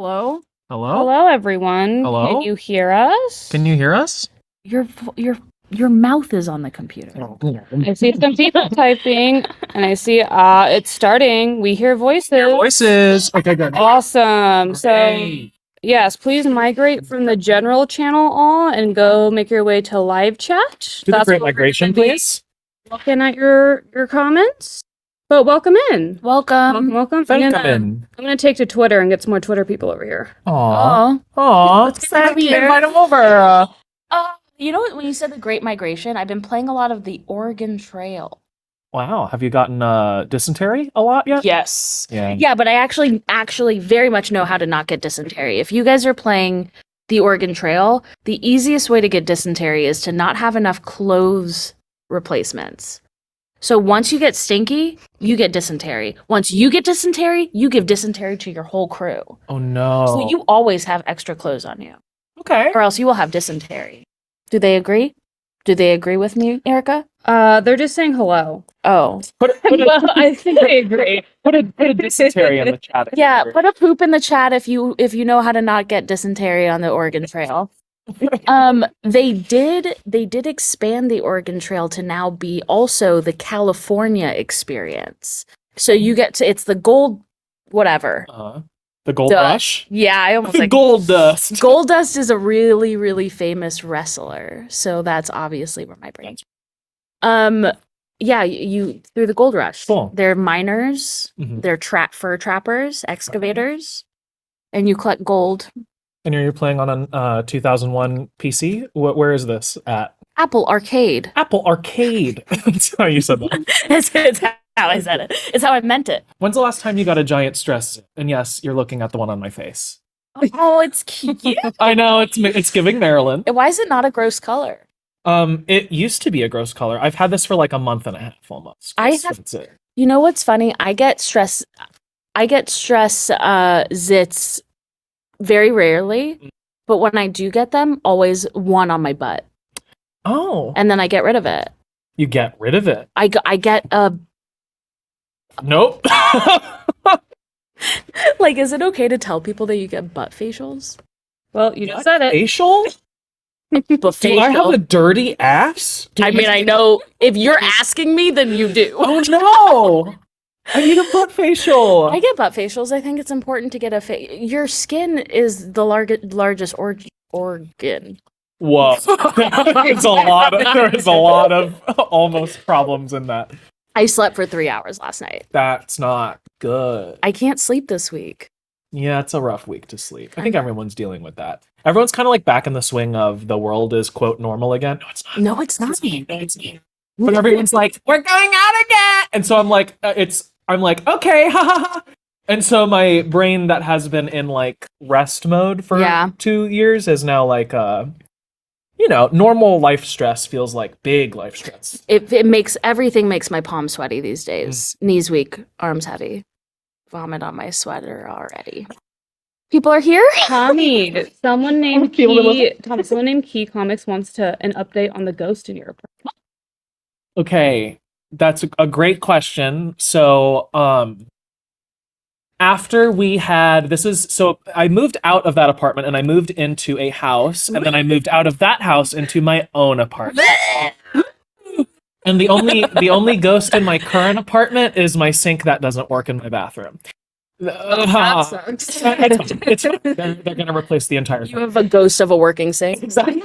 Hello? Hello? Hello, everyone. Hello? Can you hear us? Can you hear us? Your mouth is on the computer. Oh. I see some people typing, and I see it's starting. We hear voices. Voices. Okay, good. Awesome. So, Hey. yes, please migrate from the general channel all and go make your way to live chat. Do the That's great what we're migration, gonna be please. looking at your comments. But welcome in. Welcome. Welcome. Welcome. I'm gonna take to Twitter and get some more Twitter people over here. Aw. Oh. Aw. Let's get them here. Invite them over. You know what? When you said the Great Migration, I've been playing a lot of the Oregon Trail. Wow. Have you gotten dysentery a lot yet? Yes. Yeah. Yeah, but I actually very much know how to not get dysentery. If you guys are playing the Oregon Trail, the easiest way to get dysentery is to not have enough clothes replacements. So once you get stinky, you get dysentery. Once you get dysentery, you give dysentery to your whole crew. Oh, no. So you always have extra clothes on you, Okay. or else you will have dysentery. Do they agree? Do they agree with me, Erica? They're just saying hello. Oh. Put Well, I think they agree. a dysentery in the chat. if you Yeah, agree. put a poop in the chat if you know how to not get dysentery on the Oregon Trail. They did expand the Oregon Trail to now be also the California experience. So you get to it's the gold whatever. The gold Duh. rush? Yeah, I almost The like gold dust. Goldust is a really, really famous wrestler. So that's obviously where my brain's. Yeah, you through the gold rush. Cool. They're miners, Mhm. they're fur trappers, excavators, and you collect gold. And you're playing on a 2001 PC? Where is this at? Apple Arcade. Apple Arcade. That's how you said that. it's how I said it. It's how I meant it. When's the last time you got a giant stress? And yes, you're looking at the one on my face. Oh, it's cute. I know, it's giving Maryland. Why is it not a gross color? It used to be a gross color. I've had this for like a month and a half almost. That's it. You know what's funny? I get stress zits very rarely, but when I do get them, always one on my butt. Oh. And then I get rid of it. You get rid of it. I get a Nope. like, is it okay to tell people that you get butt facials? Well, you just said it. Facial? Do I have a dirty ass? I know if you're asking me, then you do. Oh no! I need a butt facial. I get butt facials. I think it's important to get your skin is the largest organ. Whoa. There's a lot of almost problems in that. I slept for 3 hours last night. That's not good. I can't sleep this week. Yeah, it's a rough week to sleep. I think everyone's dealing with that. Everyone's kind of like back in the swing of the world is quote normal again. No, it's not. No, it's not. But everyone's like, we're going out again. And so I'm like, okay, ha ha ha. And so my brain that has been in like rest mode for 2 years is now like, normal life stress feels like big life stress. Everything makes my palms sweaty these days. Knees weak, arms heavy. Vomit on my sweater already. People are here? Tommy, someone named Key Comics wants an update on the ghost in your apartment. Okay, that's a great question. So, after we had I moved out of that apartment and I moved into a house, and then I moved out of that house into my own apartment. And the only ghost in my current apartment is my sink that doesn't work in my bathroom. That sucks. They're gonna replace the entire thing. You have a ghost of a working sink. Exactly.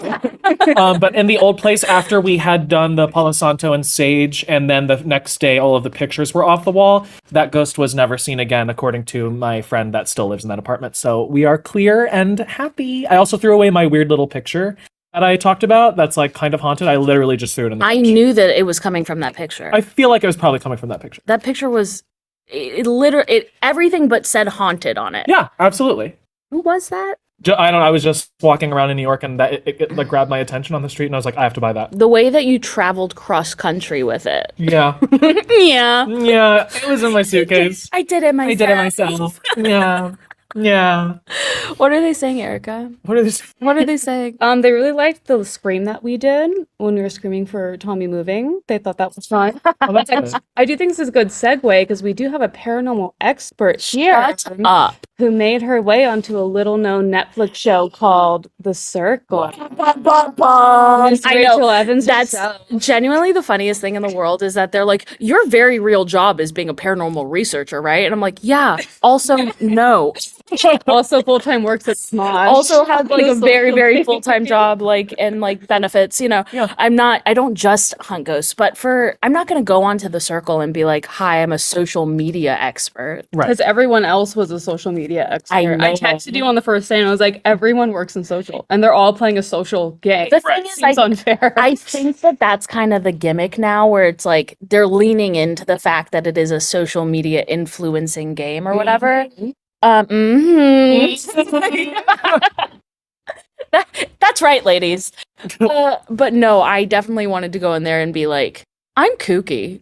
But in the old place, after we had done the Palo Santo and Sage, and then the next day all of the pictures were off the wall, that ghost was never seen again, according to my friend that still lives in that apartment. So we are clear and happy. I also threw away my weird little picture that I talked about that's like kind of haunted. I literally just threw it in the I picture. knew that it was coming from that picture. I feel like it was probably coming from that picture. That picture was everything but said haunted on it. Yeah, absolutely. Who was that? I don't know. I was just walking around in New York and it like grabbed my attention on the street and I was like, I have to buy that. The way that you traveled cross country with it. Yeah. Yeah. Yeah. It was in my suitcase. I did it myself. Yeah. Yeah. What are they saying, Erica? What are these? What are they saying? They really liked the scream that we did when we were screaming for Tommy moving. They thought that was fun. Oh, that's good. I do think this is a good segue because we do have a paranormal expert here Shut up. who made her way onto a little known Netflix show called The Circle. Miss I know. Rachel Evans That's herself. genuinely the funniest thing in the world is that they're like, your very real job is being a paranormal researcher, right? And I'm like, yeah. Also, no. Also full-time works at Smosh. Also have like a Also very, very full-time. full-time job, like, and like benefits, you know. Yeah. I don't just hunt ghosts, but I'm not gonna go onto the circle and be like, hi, I'm a social media expert. Right. Because everyone else was a social media expert. I know. I texted you on the first day and I was like, everyone works in social. And they're all playing a social game. The thing is, Seems unfair. I think that that's kind of the gimmick now, where it's like they're leaning into the fact that it is a social media influencing game or whatever. That's right, ladies. But no, I definitely wanted to go in there and be like, I'm kooky.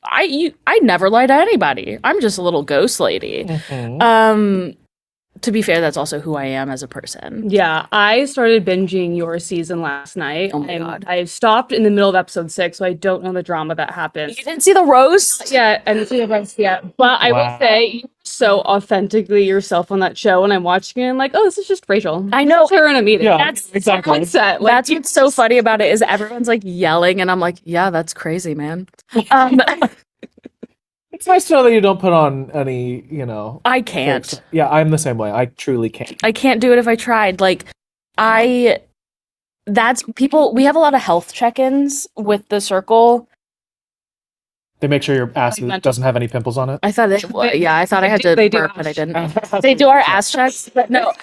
I never lie to anybody. I'm just a little ghost lady. Mhm. To be fair, that's also who I am as a person. Yeah, I started binging your season last night. Oh my God. I stopped in the middle of episode 6, so I don't know the drama that happened. You didn't see the roast? Yeah, I didn't see the rest yet. But I will Wow. say, you're so authentically yourself on that show, and I'm watching it and I'm like, oh, this is just Rachel. I know. It's her in a meeting. Yeah, That's exactly. On set. Like, That's what's so funny about it is everyone's like yelling, and I'm like, yeah, that's crazy, man. It's nice to know that you don't put on any, I fake can't. stuff. Yeah, I'm the same way. I truly can't. I can't do it if I tried. Like, that's people. We have a lot of health check-ins with the circle. They make sure your ass Like doesn't have any pimples on it. I thought yeah, I thought I had to They do burp, but I didn't. They They do our ass checks, but no,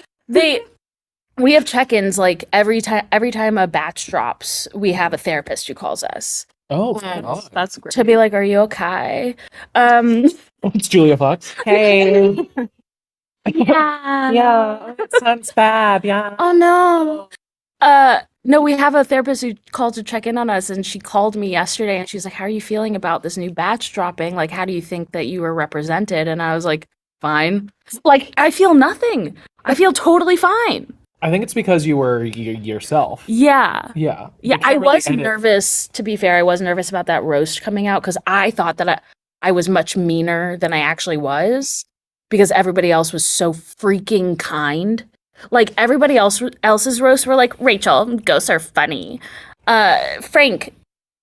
we have check-ins like every time a batch drops, we have a therapist who calls us Oh, that's great. to be like, are you okay? it's Julia Fox. Hey. Yeah. it sounds bad. Yeah. Oh no. No, we have a therapist who called to check in on us, and she called me yesterday and she's like, how are you feeling about this new batch dropping? Like, how do you think that you were represented? And I was like, fine. Like, I feel nothing. I feel totally fine. I think it's because you were yourself. Yeah. Yeah. Yeah, You I can't really was edit. nervous, to be fair. I was nervous about that roast coming out because I thought that I was much meaner than I actually was because everybody else was so freaking kind. Like, everybody else's roasts were like, Rachel, ghosts are funny. Frank,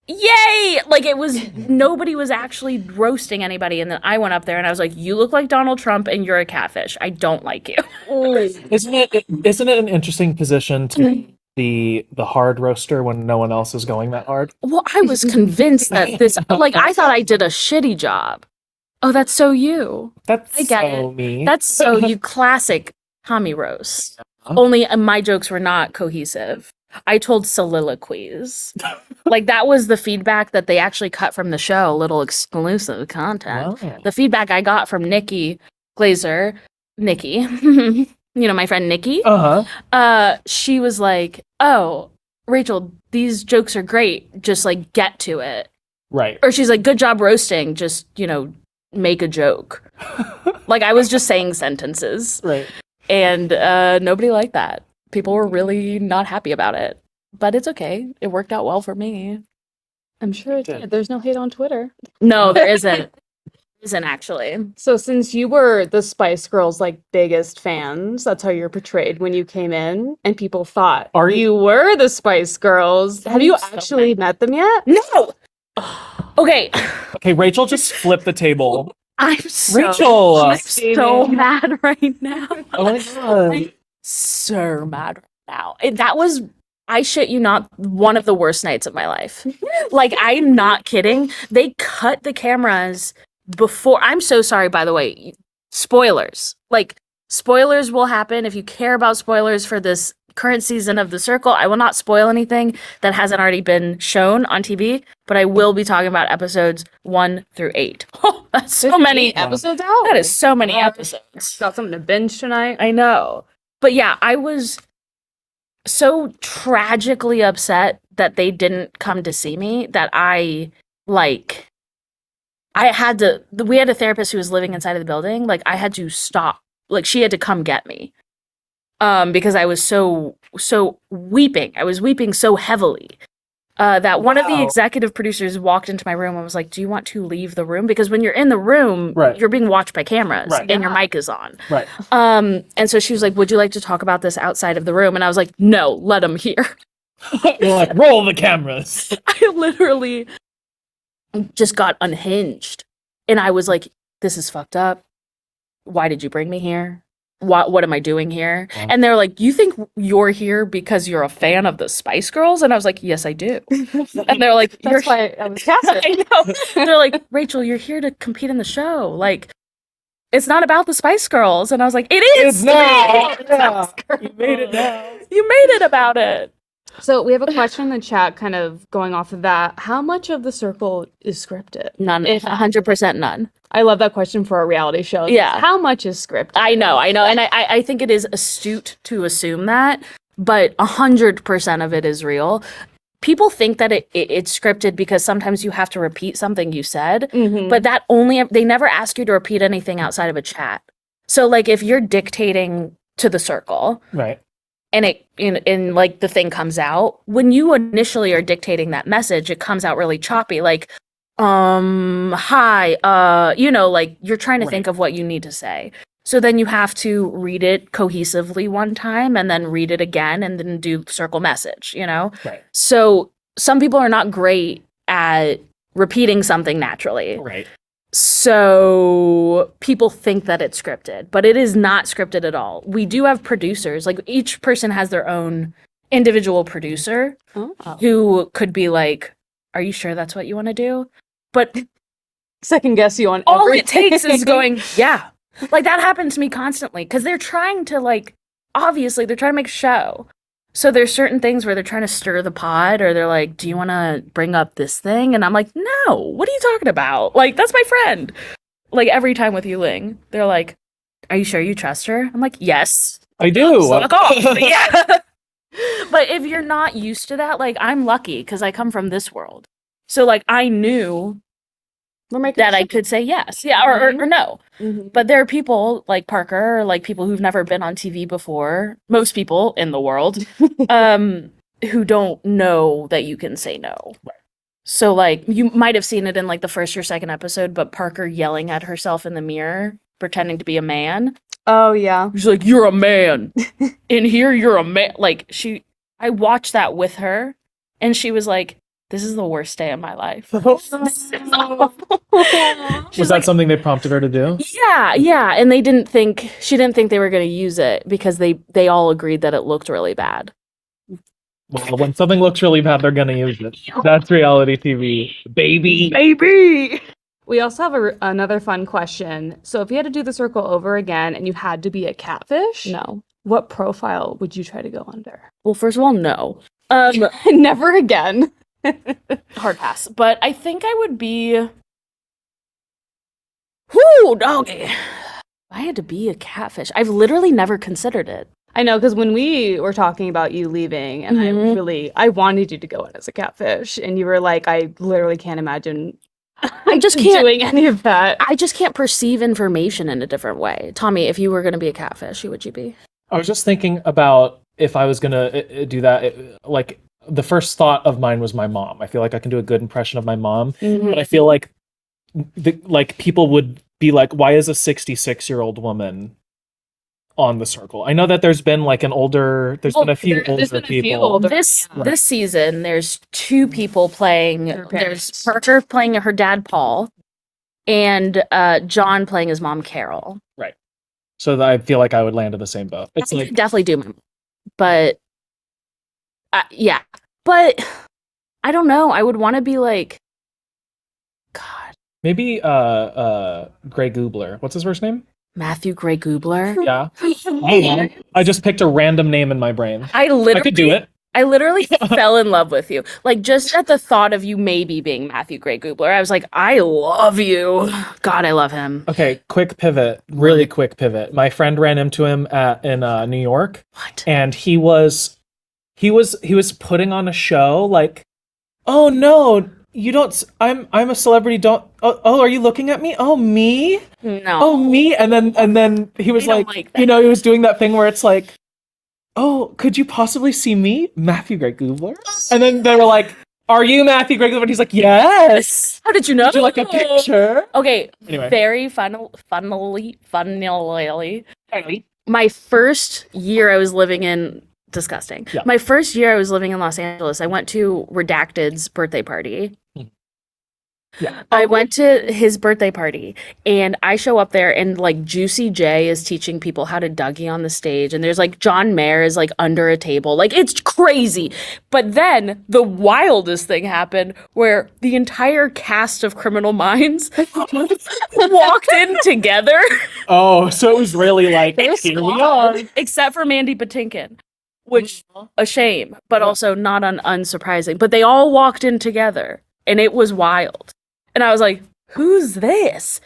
yay! Like, it was, nobody was actually roasting anybody. And then I went up there and I was like, you look like Donald Trump and you're a catfish. I don't like you. Isn't it an interesting position to be the hard roaster when no one else is going that hard? Well, I was convinced that like, I thought I did a shitty job. Oh, that's so you. That's I get so me. That's so you classic Tommy roast. Yeah. Only my jokes were not cohesive. I told soliloquies. Like, that was the feedback that they actually cut from the show, little exclusive content. Wow. The feedback I got from Nikki Glazer, Nikki, you know, my friend Nikki, she was like, oh, Rachel, these jokes are great. Just like get to it. Right. Or she's like, good job roasting. Just, make a joke. Like, I was just saying sentences. Right. And nobody liked that. People were really not happy about it. But it's okay. It worked out well for me. I'm sure it did. There's no hate on Twitter. No, there isn't. Isn't actually. So since you were the Spice Girls' biggest fans, that's how you're portrayed when you came in, and people thought Are you- you were the Spice Girls. Have you So actually met them yet? No. Okay. Okay, Rachel just flipped the table. I'm Rachel! I'm so mad right now. Oh my god. So mad right now. That was, I shit you not, one of the worst nights of my life. Like, I'm not kidding. They cut the cameras before. I'm so sorry, by the way. Spoilers. Like, spoilers will happen. If you care about spoilers for this current season of The Circle, I will not spoil anything that hasn't already been shown on TV, but I will be talking about episodes 1 through 8. Oh, that's so many episodes out. That is so many episodes. Got something to binge tonight. I know. But yeah, I was so tragically upset that they didn't come to see me that we had a therapist who was living inside of the building. Like, I had to stop. Like, she had to come get me because I was so weeping. I was weeping so heavily. That one of the executive producers walked into my room and was like, "Do you want to leave the room? Because when you're in the room, you're being watched by cameras and your mic is on." Right. And so she was like, "Would you like to talk about this outside of the room?" And I was like, "No, let him hear." You're like, roll the cameras. I literally just got unhinged. And I was like, "This is fucked up. Why did you bring me here? What am I doing here?" And they're like, "You think you're here because you're a fan of the Spice Girls?" And I was like, "Yes, I do." And they're like, That's why I was casted. I know. They're like, "Rachel, you're here to compete in the show. Like, it's not about the Spice Girls." And I was like, "It is. It's not. Yeah. You made it now. You made it about it." So we have a question in the chat kind of going off of that. How much of the circle is scripted? None. 100% none. I love that question for a reality show. Yeah. How much is scripted? I know. And I think it is astute to assume that, but 100% of it is real. People think that it's scripted because sometimes you have to repeat something you said, but they never ask you to repeat anything outside of a chat. So like if you're dictating to the circle, right, and like the thing comes out, when you initially are dictating that message, it comes out really choppy, like, hi, like you're trying to think of what you need to say. So then you have to read it cohesively one time and then read it again and then do circle message, Right. So some people are not great at repeating something naturally. Right. So people think that it's scripted, but it is not scripted at all. We do have producers, like each person has their own individual producer who could be like, "Are you sure that's what you want to do?" But second guess you on all everything. it takes is going, yeah. Like that happens to me constantly because they're trying to obviously they're trying to make a show. So there's certain things where they're trying to stir the pot or they're like, "Do you want to bring up this thing?" And I'm like, "No, what are you talking about? Like, that's my friend." Like every time with Yuling, they're like, "Are you sure you trust her?" I'm like, "Yes, I do." Fuck off. Yeah. But if you're not used to that, like I'm lucky because I come from this world. So like I knew that I could say yes, yeah, or no. But there are people like Parker, or like people who've never been on TV before, most people in the world, who don't know that you can say no. Right. So like you might have seen it in like the first or second episode, but Parker yelling at herself in the mirror, pretending to be a man. Oh yeah. She's like, "You're a man. In here, you're a man." Like I watched that with her, and she was like, "This is the worst day of my life." Was that something they prompted her to do? Yeah. And she didn't think they were going to use it because they all agreed that it looked really bad. Well, when something looks really bad, they're gonna use it. That's reality TV, baby. We also have another fun question. So if you had to do the circle over again and you had to be a catfish, No. what profile would you try to go under? Well, first of all, no. Never again. Hard pass. But I think I would be... Whoo, doggy. I had to be a catfish. I've literally never considered it. I know, because when we were talking about you leaving, and I wanted you to go in as a catfish, and you were like, "I literally can't imagine I just can't doing any of that." I just can't perceive information in a different way. Tommy, if you were going to be a catfish, who would you be? I was just thinking about if I was gonna do that. Like the first thought of mine was my mom. I feel like I can do a good impression of my mom, but I feel like people would be like, "Why is a 66-year-old woman on the circle?" I know that there's been like been a few older people. This season, there's two people playing. There's Parker playing her dad, Paul, and John playing his mom, Carol. Right. So I feel like I would land in the same boat. It's like definitely do my mom. But yeah. But I don't know. I would want to be like, God. Maybe Grey Goobler. What's his first name? Matthew Gray Goobler. Yeah. I just picked a random name in my brain. I could do it. I literally fell in love with you. Like, just at the thought of you maybe being Matthew Gray Goobler, I was like, I love you. God, I love him. Okay, quick pivot. Really quick pivot. My friend ran into him in New York. What? And he was putting on a show like, "Oh no, you don't. I'm a celebrity. Don't. Oh, are you looking at me? Oh, me? No. Oh, me." And then he was like, he was doing that thing where it's like, oh, could you possibly see me, Matthew Greg Goobler? And then they were like, are you Matthew Greg Goobler? And he's like, yes. How did you know? Would you like a picture? Okay, Anyway. very funnily. My first year I was living in disgusting. Yeah. My first year I was living in Los Angeles. I went to Redacted's birthday party. Yeah. I went to his birthday party and I show up there and like Juicy J is teaching people how to Dougie on the stage and there's like John Mayer is like under a table. Like it's crazy. But then the wildest thing happened where the entire cast of Criminal Minds walked in together. Oh, so it was really like, here we are. Except for Mandy Patinkin, which a shame, but also not unsurprising. But they all walked in together and it was wild. And I was like, who's this?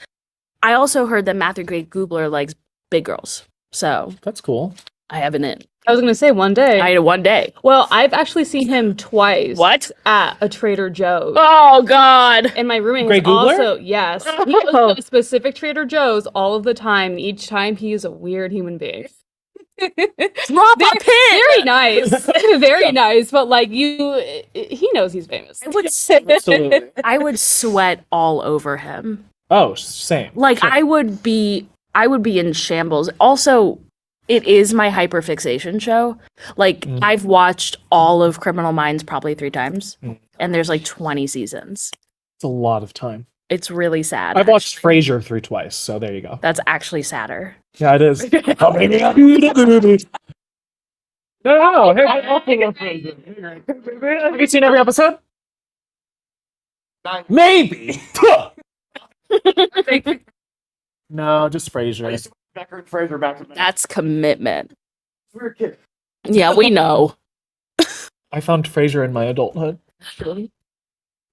I also heard that Matthew Greg Goobler likes big girls. So That's cool. I have an in. I was gonna say one day. I had one day. Well, I've actually seen him twice. What? At a Trader Joe's. Oh, God. And my roommate Greg has Googler? also, yes. He goes to a specific Trader Joe's all of the time. Each time he is a weird human being. Drop a pin. Very nice. Very nice. But like he knows he's famous. Absolutely. I would sweat all over him. Oh, same. Like Sure. I would be in shambles. Also, it is my hyperfixation show. Like I've watched all of Criminal Minds probably 3 times, and there's like 20 seasons. It's a lot of time. It's really sad. I've watched Frasier through twice, so there you go. That's actually sadder. Yeah, it is. No, have you seen every episode? Maybe. No, just Frasier. Fraser back to That's commitment. we were kids. Yeah, we know. I found Frasier in my adulthood.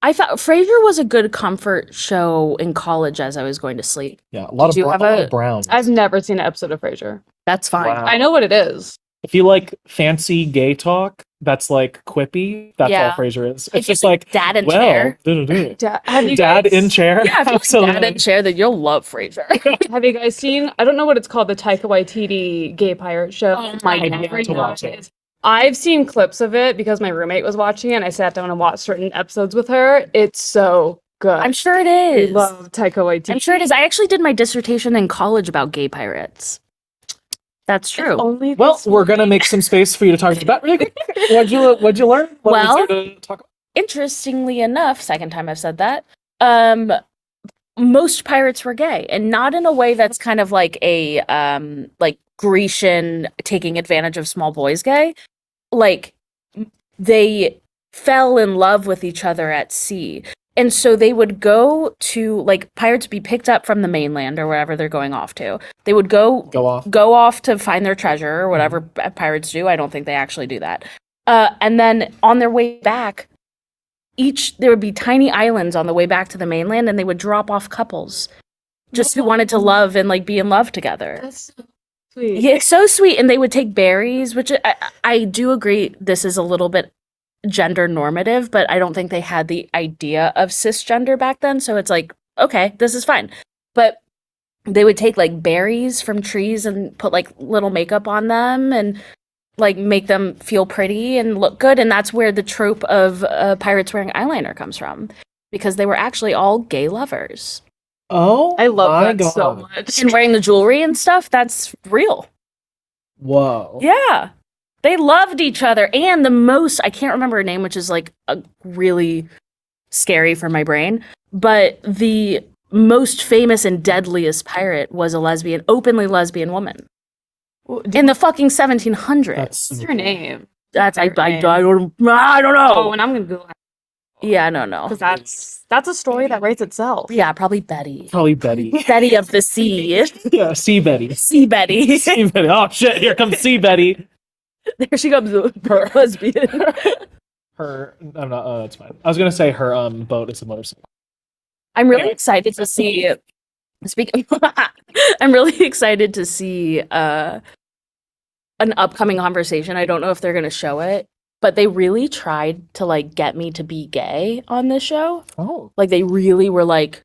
I thought Frasier was a good comfort show in college as I was going to sleep. Yeah, a lot Did you have of a- brown. I've never seen an episode of Frasier. That's fine. Wow. I know what it is. If you like fancy gay talk, that's like quippy. That's Yeah. all Frasier is. If It's you just like Dad in well, chair. Have you dad guys, in chair. Yeah, if you Absolutely. Dad in chair, then you'll love Frasier. Have you guys seen? I don't know what it's called. The Taika Waititi gay pirate show. Oh my I God. need to watch it. I've seen clips of it because my roommate was watching it. And I sat down and watched certain episodes with her. It's so good. I'm sure it I is. love Taika Waititi. I'm sure it is. I actually did my dissertation in college about gay pirates. That's true. Only Well, this we're gonna make some space for you to talk about that really quick. What'd you learn? What was Well- there to talk about? Interestingly enough, second time I've said that, most pirates were gay, and not in a way that's kind of like a like Grecian taking advantage of small boys gay. Like they fell in love with each other at sea. And so they would go to like pirates would be picked up from the mainland or wherever they're going off to. They would Go off. go off to find their treasure or whatever pirates do. I don't think they actually do that. And then on their way back, there would be tiny islands on the way back to the mainland, and they would drop off couples just who wanted to love and like be in love together. That's so sweet. Yeah, it's so sweet. And they would take berries, which I do agree this is a little bit gender normative, but I don't think they had the idea of cisgender back then. So it's like, okay, this is fine. But they would take like berries from trees and put like little makeup on them and like make them feel pretty and look good. And that's where the trope of pirates wearing eyeliner comes from, because they were actually all gay lovers. Oh, I love my that so God. much. And wearing the jewelry and stuff, that's real. Whoa. Yeah. They loved each other. And the most, I can't remember her name, which is like a really scary for my brain, but the most famous and deadliest pirate was a openly lesbian woman in the fucking 1700s. What's her name? That's I name? don't know. Oh, and I'm gonna Google Yeah, I don't know. because that's a story that writes itself. Yeah, probably Betty. Probably Betty. Betty of the sea. Yeah, see Betty. Sea Betty. See Betty. Oh shit! Here comes see Betty. There she comes, her lesbian. Her. I'm not. Oh, that's fine. I was gonna say her boat is a motorcycle. I'm really excited to see. I'm really excited to see an upcoming conversation. I don't know if they're going to show it, but they really tried to like get me to be gay on this show. Oh. Like they really were like,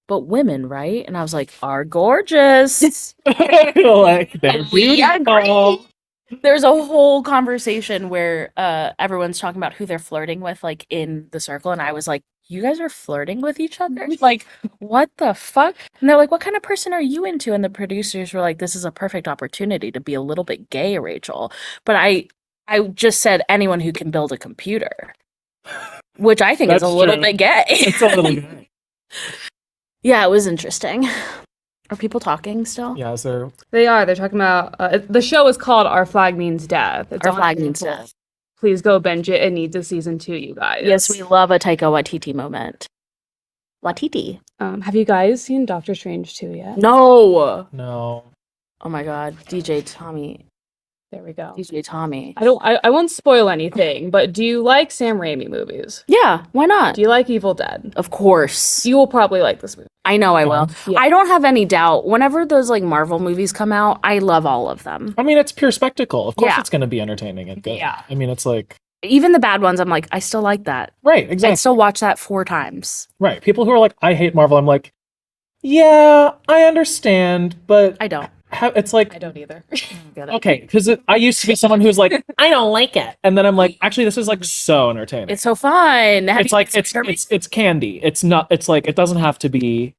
but women, right? And I was like, are gorgeous. Like they're We are beautiful. There's a whole conversation where everyone's talking about who they're flirting with, like in the circle, and I was like, "You guys are flirting with each other? Like, what the fuck?" And they're like, "What kind of person are you into?" And the producers were like, "This is a perfect opportunity to be a little bit gay, Rachel." But I just said anyone who can build a computer, which I think is a That's little true. bit gay. It's a little gay. Yeah, it was interesting. Are people talking still? Yeah, is there? They are. They're talking about the show is called Our Flag Means Death. It's Our on flag means Apple. death. Please go binge it. It needs a season 2, you guys. Yes, we love a Taika Waititi moment. Waititi. Have you guys seen Doctor Strange 2 yet? No. No. Oh my god, DJ Tommy. There we go. DJ Tommy. I won't spoil anything, but do you like Sam Raimi movies? Yeah, why not? Do you like Evil Dead? Of course. You will probably like this movie. I know I will. Yeah. I don't have any doubt. Whenever those like Marvel movies come out, I love all of them. I mean, it's pure spectacle. Of course, Yeah. it's going to be entertaining and good. Yeah. I mean, it's like Even the bad ones, I'm like, I still like that. right, I'd exactly. still watch that 4 times. Right. People who are like, I hate Marvel. I'm like, yeah, I understand, but I don't. it's like I don't either. Get it. okay, because I used to be someone who's like, I don't like it, and then I'm like, actually, this is like so entertaining. It's so fun. Have It's you like seen it's Kirby? it's candy. It's not. It's like it doesn't have to be.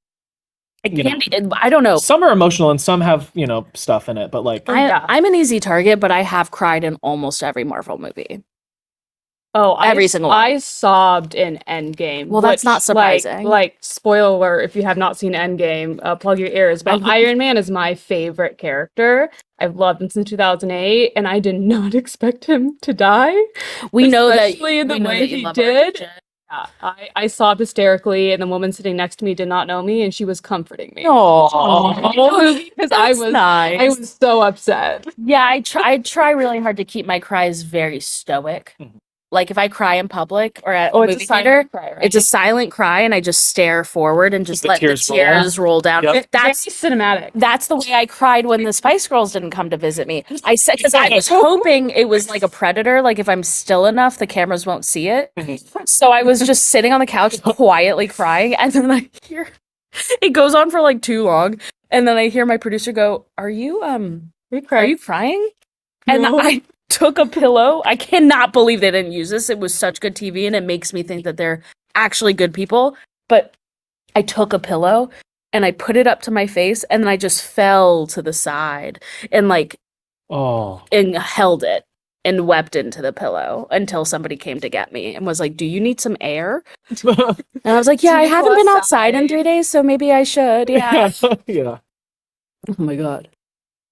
It you know. can be- I don't know. Some are emotional and some have stuff in it, but like Yeah. I'm an easy target, but I have cried in almost every Marvel movie. Oh, Every single one. I sobbed in Endgame. Well, that's which, not surprising. Like spoiler, if you have not seen Endgame, plug your ears. But Iron Man is my favorite character. I've loved him since 2008, and I did not expect him to die. We know that Especially in the we know way that you he love did. RJ. Yeah, I sobbed hysterically, and the woman sitting next to me did not know me, and she was comforting me. Because I That's was nice. I was so upset. Yeah, I try really hard to keep my cries very stoic. Mhm. Like if I cry in public or at a It's a movie silent theater, cry, right? it's a silent cry, and I just stare forward and just the let the tears roll. tears roll down. Yep. That's very cinematic. that's the way I cried when the Spice Girls didn't come to visit me. I said because I was hoping it was like a Predator. Like if I'm still enough, the cameras won't see it. So I was just sitting on the couch quietly crying, and then I hear it goes on for like too long, and then I hear my producer go, "Are you crying?" And No. I took a pillow. I cannot believe they didn't use this. It was such good TV, and it makes me think that they're actually good people. But I took a pillow and I put it up to my face, and then I just fell to the side and and held it and wept into the pillow until somebody came to get me and was like, "Do you need some air?" And I was like, "Yeah, Do I you haven't go been outside in outside? 3 days, so maybe I should." Yeah. yeah. Oh my god.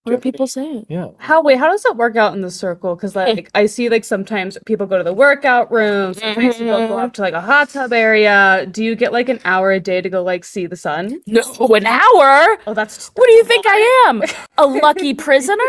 What are people saying? Yeah. How does that work out in the circle? Because like I see like sometimes people go to the workout room, sometimes people go up to like a hot tub area. Do you get like an hour a day to go like see the sun? No, an hour? Oh, that's What do you think I am? A lucky prisoner?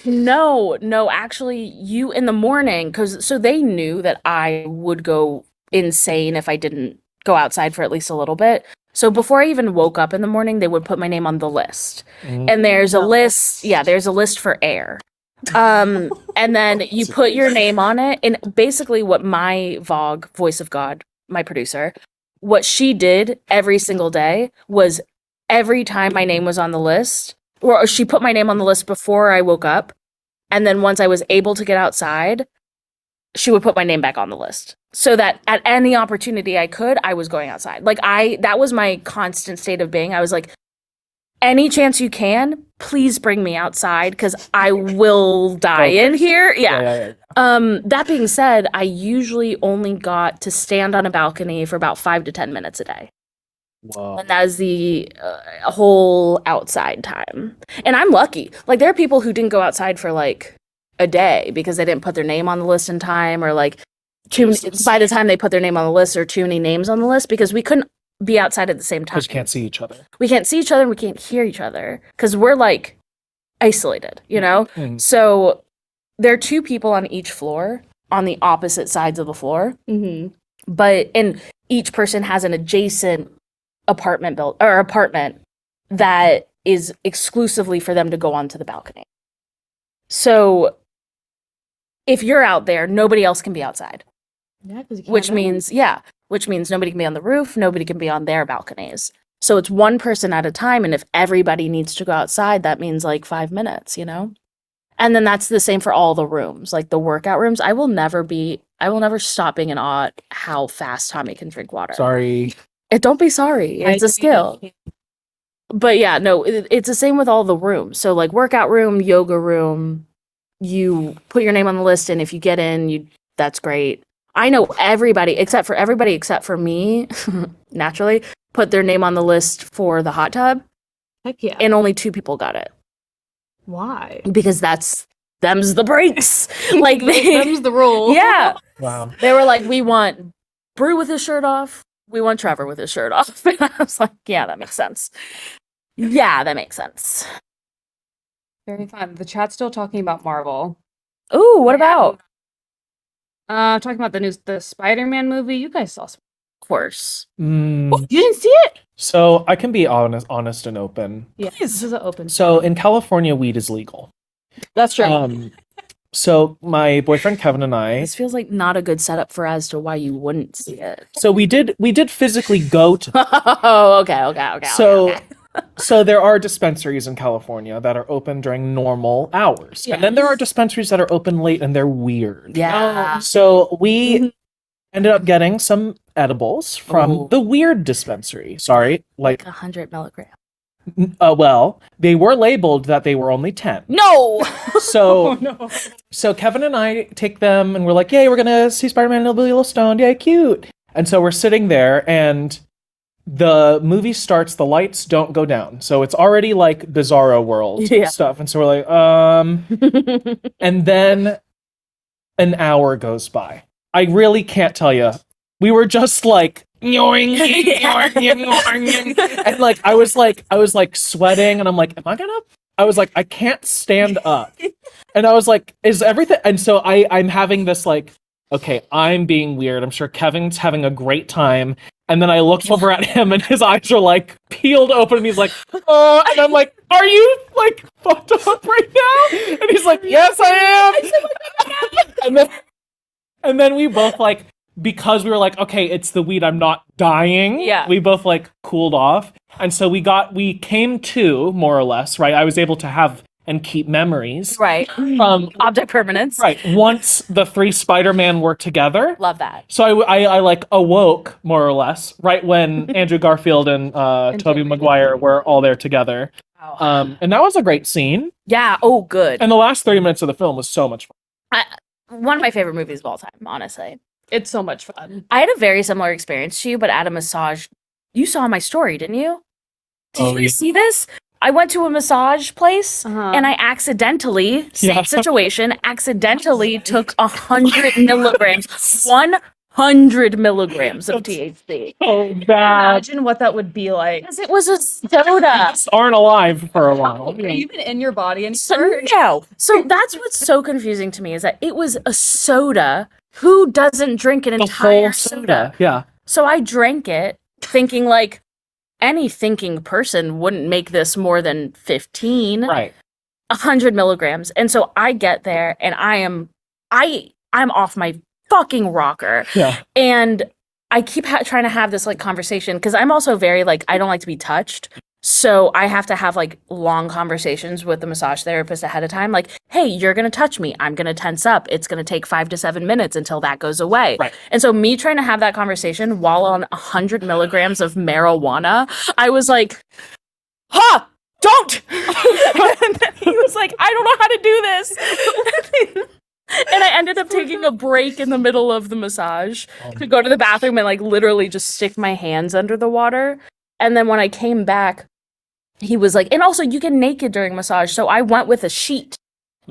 No, actually, you in the morning, so they knew that I would go insane if I didn't go outside for at least a little bit. So before I even woke up in the morning, they would put my name on the list. And there's a list, there's a list for air. And then you put your name on it. And basically what my Voice of God, my producer, what she did every single day was every time my name was on the list, or she put my name on the list before I woke up. And then once I was able to get outside, she would put my name back on the list. So that at any opportunity I could, I was going outside. Like that was my constant state of being. I was like, any chance you can, please bring me outside because I will die in here. Yeah. That being said, I usually only got to stand on a balcony for about 5 to 10 minutes a day. Wow. And that is the whole outside time. And I'm lucky. Like there are people who didn't go outside for like a day because they didn't put their name on the list in time, or like by the time they put their name on the list, or too many names on the list, because we couldn't be outside at the same time. Because you can't see each other. We can't see each other and we can't hear each other because we're like isolated, you know? Mhm. So there are 2 people on each floor on the opposite sides of the floor. Mm-hmm. And each person has an adjacent apartment that is exclusively for them to go onto the balcony. So if you're out there, nobody else can be outside. Yeah, because Which means nobody can be on the roof, nobody can be on their balconies. So it's one person at a time, and if everybody needs to go outside, that means like 5 minutes, you know? And then that's the same for all the rooms, like the workout rooms. I will never stop being in awe at how fast Tommy can drink water. Sorry. Don't be sorry. It's a skill. But yeah, no, it's the same with all the rooms. So like workout room, yoga room, you put your name on the list, and if you get in, that's great. I know everybody except for me, naturally, put their name on the list for the hot tub, Heck yeah. and only 2 people got it. Why? Because them's the breaks. Like them's the rule. Yeah. Wow. They were like, we want Brew with his shirt off. We want Trevor with his shirt off. And I was like, yeah, that makes sense. Yeah, that makes sense. Very fun. The chat's still talking about Marvel. Ooh, what about? Talking about the Spider-Man movie. You guys saw some. Of course. You didn't see it? So I can be honest and open. Yeah, this is an open. So in California, weed is legal. That's true. So my boyfriend Kevin and I. This feels like not a good setup for as to why you wouldn't see it. So we did physically go to. Oh, okay. So there are dispensaries in California that are open during normal hours, and then there are dispensaries that are open late, and they're weird. Yeah. So we ended up getting some edibles from the weird dispensary. Sorry, like 100 milligrams. well, they were labeled that they were only 10. No. So so Kevin and I take them, and we're like, yay, we're gonna see Spider-Man and it'll be a little stoned. Yay, cute. And so we're sitting there, and the movie starts, the lights don't go down. So it's already like Bizarro World stuff. And so we're like, and then an hour goes by. I really can't tell you. We were just like, and like I was like sweating, and I'm like, I was like, I can't stand up. And I was like, is everything? And so I'm having this like, okay, I'm being weird. I'm sure Kevin's having a great time. And then I looked over at him, and his eyes are like peeled open, and he's like, oh, and I'm like, are you like fucked up right now? And he's like, yes, I am. And then we both like, because we were like, okay, it's the weed, I'm not dying. Yeah. We both like cooled off. And so we came to, more or less, right? I was able to have and keep memories. Right. Object permanence. Right. Once the 3 Spider-Man were together. Love that. So I like awoke, more or less, right when Andrew Garfield and Tobey Maguire were all there together. Wow. And that was a great scene. Yeah. Oh, good. And the last 30 minutes of the film was so much fun. One of my favorite movies of all time, honestly. It's so much fun. I had a very similar experience to you, but at a massage. You saw my story, didn't you? Did you see this? I went to a massage place and I accidentally, same situation, took 100 milligrams, 100 milligrams of THC. Oh, bad. Imagine what that would be like. Because it was a soda. Aren't alive for a while. Even in your body and So that's what's so confusing to me is that it was a soda. Who doesn't drink an entire whole soda? Yeah. So I drank it thinking like, any thinking person wouldn't make this more than 15. Right. 100 milligrams. And so I get there and I'm off my fucking rocker. Yeah. And I keep trying to have this like conversation because I'm also very like, I don't like to be touched. So I have to have like long conversations with the massage therapist ahead of time. Like, hey, you're going to touch me. I'm going to tense up. It's going to take 5 to 7 minutes until that goes away. Right. And so me trying to have that conversation while on 100 milligrams of marijuana, I was like, don't. And then he was like, I don't know how to do this. And I ended up taking a break in the middle of the massage to go to the bathroom and like literally just stick my hands under the water. And then when I came back, he was like, and also you get naked during massage. So I went with a sheet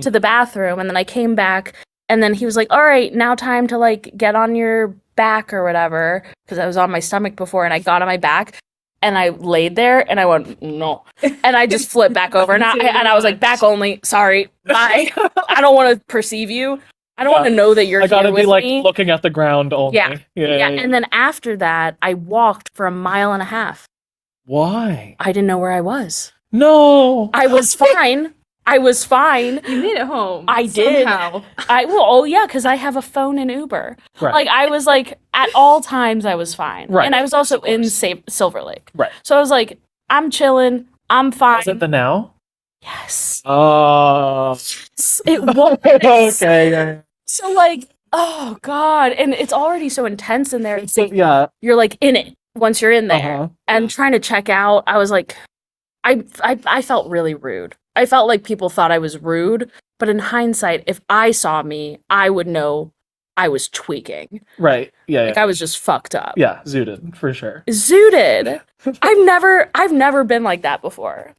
to the bathroom and then I came back and then he was like, all right, now time to like get on your back or whatever. Cause I was on my stomach before and I got on my back and I laid there and I went, no. And I just flipped back over and I was like, back only, sorry, bye. I don't want to perceive you. I don't want to know that you're I gotta here be with like me. looking at the ground only. Yeah. And then after that, I walked for 1.5 miles. Why? I didn't know where I was. No. I was fine. You made it home. I did. Somehow. Because I have a phone and Uber. Right. Like I was like at all times I was fine. Right. And I was also in Silver Lake. Right. So I was like, I'm chilling. I'm fine. Is it the now? Yes. Oh. It was. Okay. Yeah. So like, oh god, and it's already so intense in there. It's So, like yeah. you're like in it once you're in there, Uh-huh. and trying to check out. I was like, I felt really rude. I felt like people thought I was rude, but in hindsight, if I saw me, I would know I was tweaking. Right. Yeah. Like Yeah. I was just fucked up. Yeah. Zooted for sure. Zooted. I've never been like that before.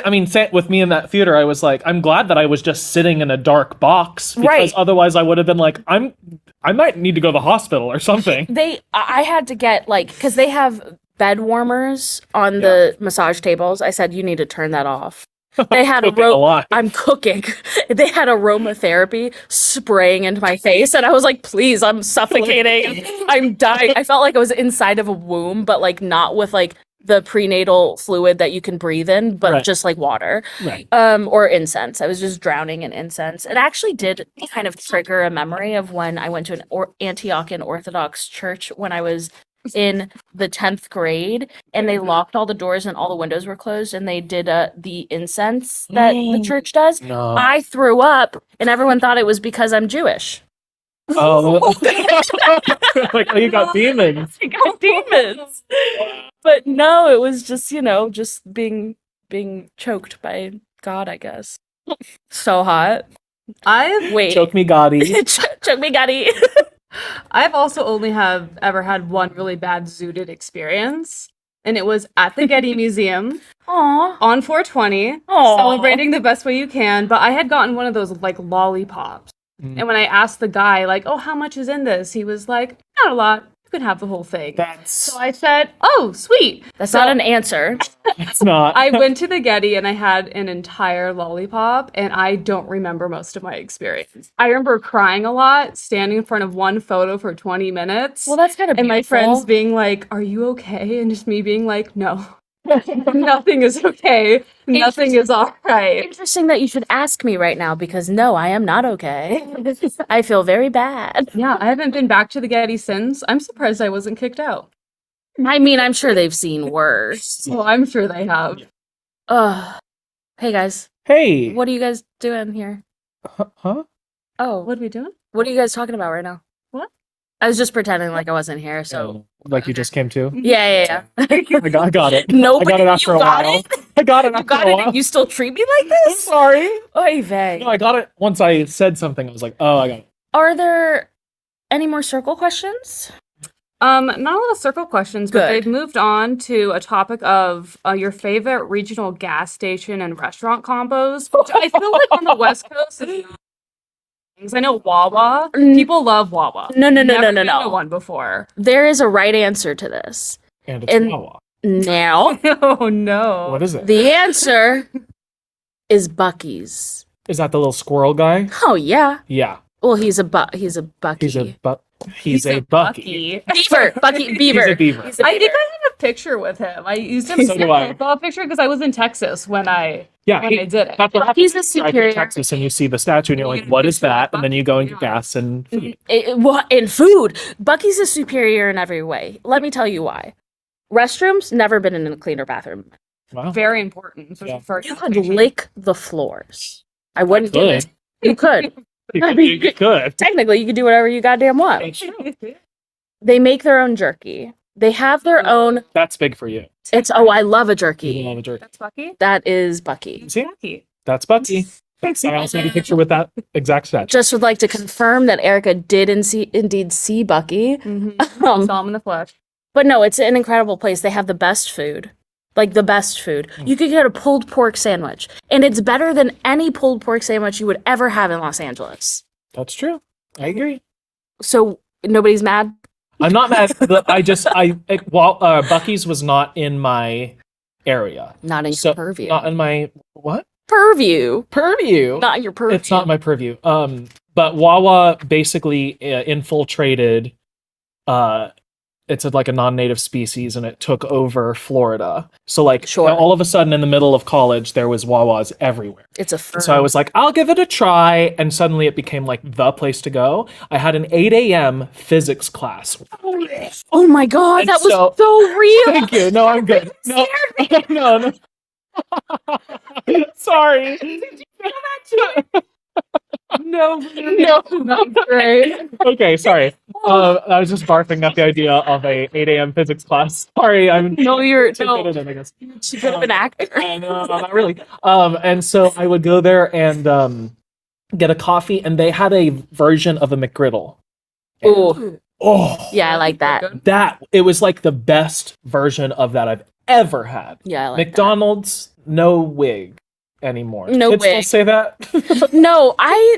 I mean, with me in that theater, I was like, I'm glad that I was just sitting in a dark box because Right. otherwise I would have been like, I might need to go to the hospital or something. I had to get like, because they have bed warmers on the massage tables. I said, you need to turn that off. They had I'm cooking. They had aromatherapy spraying into my face, and I was like, please, I'm suffocating. I'm dying. I felt like I was inside of a womb, but like not with like the prenatal fluid that you can breathe in, but Right. just like water. Right. Or incense. I was just drowning in incense. It actually did kind of trigger a memory of when I went to an Antiochian Orthodox church when I was in the 10th grade, and they locked all the doors and all the windows were closed, and they did the incense that the church does. No. I threw up, and everyone thought it was because I'm Jewish. Oh. Like, oh, you got demons. I got demons. But no, it was just, just being choked by God, I guess. So hot. Wait. Choke me, Gotti. Choke me, Gotti. I've also only ever had one really bad Zooted experience, and it was at the Getty Museum Aw. on 420, Aw. celebrating the best way you can. But I had gotten one of those like lollipops, and when I asked the guy like, "Oh, how much is in this?" he was like, "Not a lot. You can have the whole thing." So I said, "Oh, sweet." That's So not an answer. It's not. I went to the Getty and I had an entire lollipop, and I don't remember most of my experience. I remember crying a lot, standing in front of one photo for 20 minutes. Well, that's kind of and my friends being like, "Are you okay?" And just me being like, "No, nothing is okay. Nothing is all right." Interesting that you should ask me right now, because no, I am not okay. I feel very bad. Yeah, I haven't been back to the Getty since. I'm surprised I wasn't kicked out. I mean, I'm sure they've seen worse. Well, I'm sure they have. Ugh. Hey guys, Hey. what are you guys doing here? Huh? Oh, What are we doing? what are you guys talking about right now? What? I was just pretending like I wasn't here, so. Like you just came to? Yeah. I got it. Nobody, I got it after you a got while. it? I got it You after got a it while. and you still treat me like I'm this? sorry. Oy vey. No, I got it once I said something. I was like, oh, I got it. Are there any more circle questions? Not a lot of circle questions, but Good. they've moved on to a topic of your favorite regional gas station and restaurant combos, which I feel like on the West Coast is not things. I know Wawa. People love Wawa. No. Never been to one before. There is a right answer to this. And it's And- Wawa. Now, Oh no. What is it? the answer is Buc-ee's. Is that the little squirrel guy? Oh yeah. Yeah. Well, he's a Bucky. He's a Bucky. Beaver. Bucky Beaver. He's a beaver. He's a I think beaver. I have a picture with him. I used him as So a do I. profile picture because I was in Texas when I Yeah, I did it. that's what happens. He's a You drive to superior. Texas and you see the statue and you're like, what is that? And then you go and get gas and food. What in food? Bucky's is superior in every way. Let me tell you why. Restrooms, never been in a cleaner bathroom. Wow. Very important. especially Yeah. for You could lick the floors. I wouldn't do Good. it. You could. You could. Technically, you could do whatever you goddamn want. They make their own jerky. They have their own. That's big for you. I love a You jerky. love a jerky. That's Bucky. That is Bucky. See? Bucky. That's Bucky. I also have a picture with that exact statue. Just would like to confirm that Erica did indeed see Bucky. Saw him in the flesh. But no, it's an incredible place. They have the best food. Like the best food. You could get a pulled pork sandwich, and it's better than any pulled pork sandwich you would ever have in Los Angeles. That's true. I agree. So nobody's mad? I'm not mad. Bucky's was not in my area. Not in your So purview. not in my what? Purview. Purview. Not in your purview. It's not my purview. But Wawa basically infiltrated. It's like a non-native species, and it took over Florida. So like Sure. all of a sudden, in the middle of college, there was Wawas everywhere. It's a fur. So I was like, I'll give it a try, and suddenly it became like the place to go. I had an 8 a.m. physics class. Oh my god, And that was so- so real. Thank you. No, I'm good. No, no. Sorry. No, that's great. Okay, sorry. I was just barfing at the idea of a 8 a.m. physics class. Sorry, I'm No, you're too no. good at it, I guess. She could have been actor. No, not really. And so I would go there and get a coffee, and they had a version of a McGriddle. Ooh, Oh, yeah, I like that. that it was like the best version of that I've ever had. Yeah, I like McDonald's, no wig anymore. No Kids still wig. say that? that. No,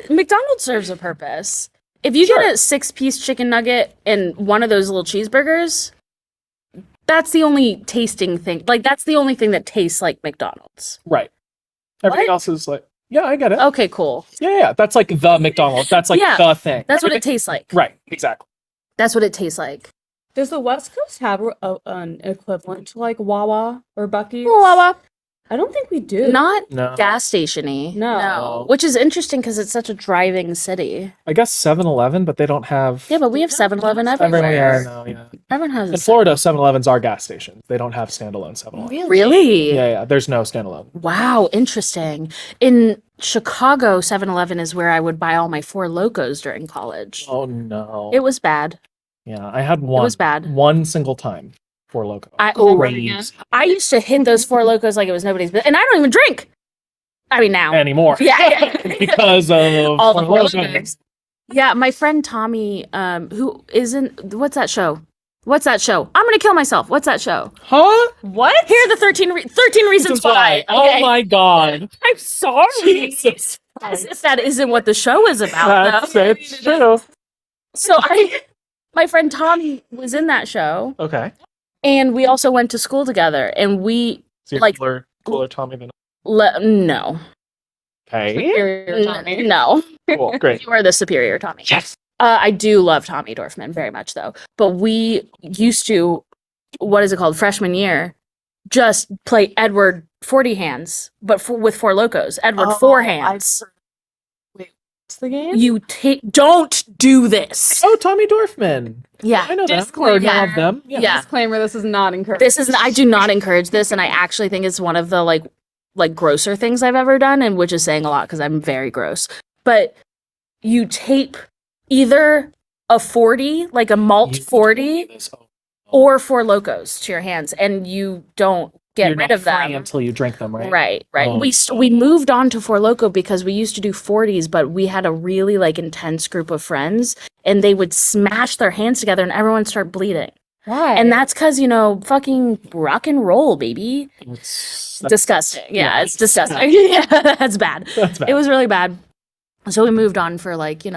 McDonald's serves a purpose. If you Sure. get a 6-piece chicken nugget and one of those little cheeseburgers, that's the only tasting thing. Like, that's the only thing that tastes like McDonald's. Right. Everything What? else is like, yeah, I get it. Okay, cool. Yeah. That's like the McDonald's. That's like Yeah, the thing. That's what it tastes like. Right, exactly. That's what it tastes like. Does the West Coast have an equivalent to like Wawa or Buc-ee's? Wawa. I don't think we do. Not No. gas station-y. No. Which is interesting because it's such a driving city. I guess 7-Eleven, but they don't have. Yeah, but we have 7-Eleven Everyone, everywhere. yeah. Everyone has In Florida, 7-Elevens are gas stations. They don't have standalone 7-Eleven. Really? Yeah. There's no standalone. Wow, interesting. In Chicago, 7-Eleven is where I would buy all my Four Locos during college. Oh no. It was bad. Yeah, I had one. It was bad. One single time for Loco. I used to hit those Four Locos like it was nobody's business, and I don't even drink. I mean, now. Anymore. Yeah. Because of All the Four Four Loko. Locos. Yeah, my friend Tommy, who isn't, what's that show? I'm gonna kill myself. What's that show? Huh? What? Here are the 13 Reasons Why. Oh Okay. my god. I'm sorry. Jesus. As if that isn't what the show is about, That's though. it's true. So my friend Tommy was in that show, Okay. and we also went to school together, and we, So you're Like- cooler Tommy than no. Okay. Superior Tommy. No. Cool. Great. You are the superior Tommy. Yes. I do love Tommy Dorfman very much, though. But we used to, what is it called, freshman year, just play Edward 40 hands, but with Four Locos. Edward four hands. What's the game? You don't do this. Oh, Tommy Dorfman. Yeah. I know that. Disclaimer. Or know of them. Yeah. Disclaimer: this is not encouraged. I do not encourage this, and I actually think it's one of the like grosser things I've ever done, and which is saying a lot because I'm very gross. But you tape either a 40, like a malt 40, or Four Locos to your hands, and you don't get You're rid not of them free until you drink them, right? Right. Oh. We moved on to Four Loko because we used to do 40s, but we had a really like intense group of friends, and they would smash their hands together, and everyone start bleeding. Why? And that's because fucking rock and roll, baby. That's Disgusting. Yeah, it's disgusting. bad. Yeah, that's bad. That's bad. It was really bad. So we moved on for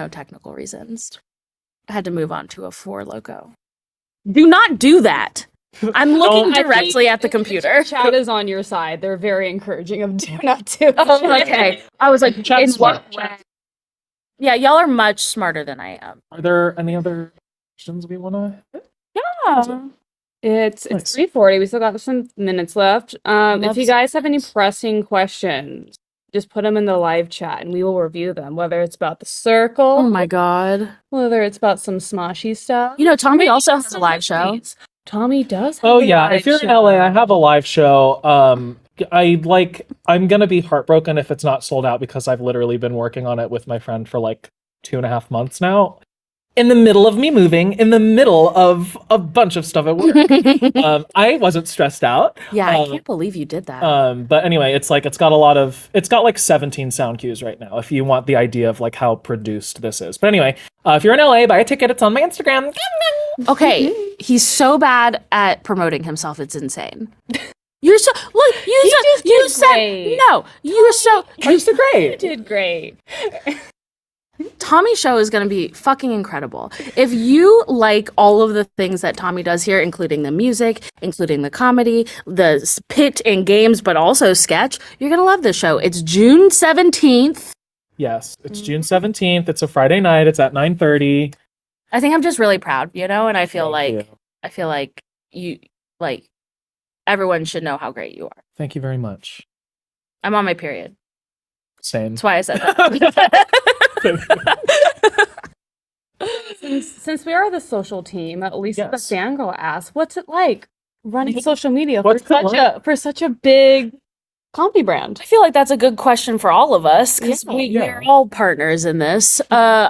technical reasons. I had to move on to a Four Loko. Do not do that. I'm looking I directly think at the computer. Chat is on your side. They're very encouraging of do not do. Oh, okay. I was like, Chat's in what smart. way? Yeah, y'all are much smarter than I am. Are there any other questions we want to? Yeah. It's Nice. 3:40. We still got some minutes left. If you Loves- guys have any pressing questions, just put them in the live chat and we will review them. Whether it's about the circle, Oh my god. whether it's about some smoshy stuff. Tommy also has a live show. Tommy does. Have Oh a yeah, live if you're in show. LA, I have a live show. I'm gonna be heartbroken if it's not sold out because I've literally been working on it with my friend for like 2.5 months now. In the middle of me moving, in the middle of a bunch of stuff at work. I wasn't stressed out. Yeah, I Um, can't believe you did that. But anyway, it's got like 17 sound cues right now. If you want the idea of like how produced this is, but anyway, if you're in LA, buy a ticket. It's on my Instagram. Okay, he's so bad at promoting himself, it's insane. You're so look. You said great. no. You're so. You're so great. did great. Tommy's show is going to be fucking incredible. If you like all of the things that Tommy does here, including the music, including the comedy, the pit and games, but also sketch, you're going to love this show. It's June 17th. Yes, it's June 17th. It's a Friday night. It's at 9:30. I think I'm just really proud, and I feel Thank like you. you everyone should know how great you are. Thank you very much. I'm on my period. Same. That's why I said that. Since we are the social team, at least the Yes. fangirl asked, "What's it like running social media What's it like? for such a big Comfy brand. I feel like that's a good question for all of us because Yeah. we're all partners in this. More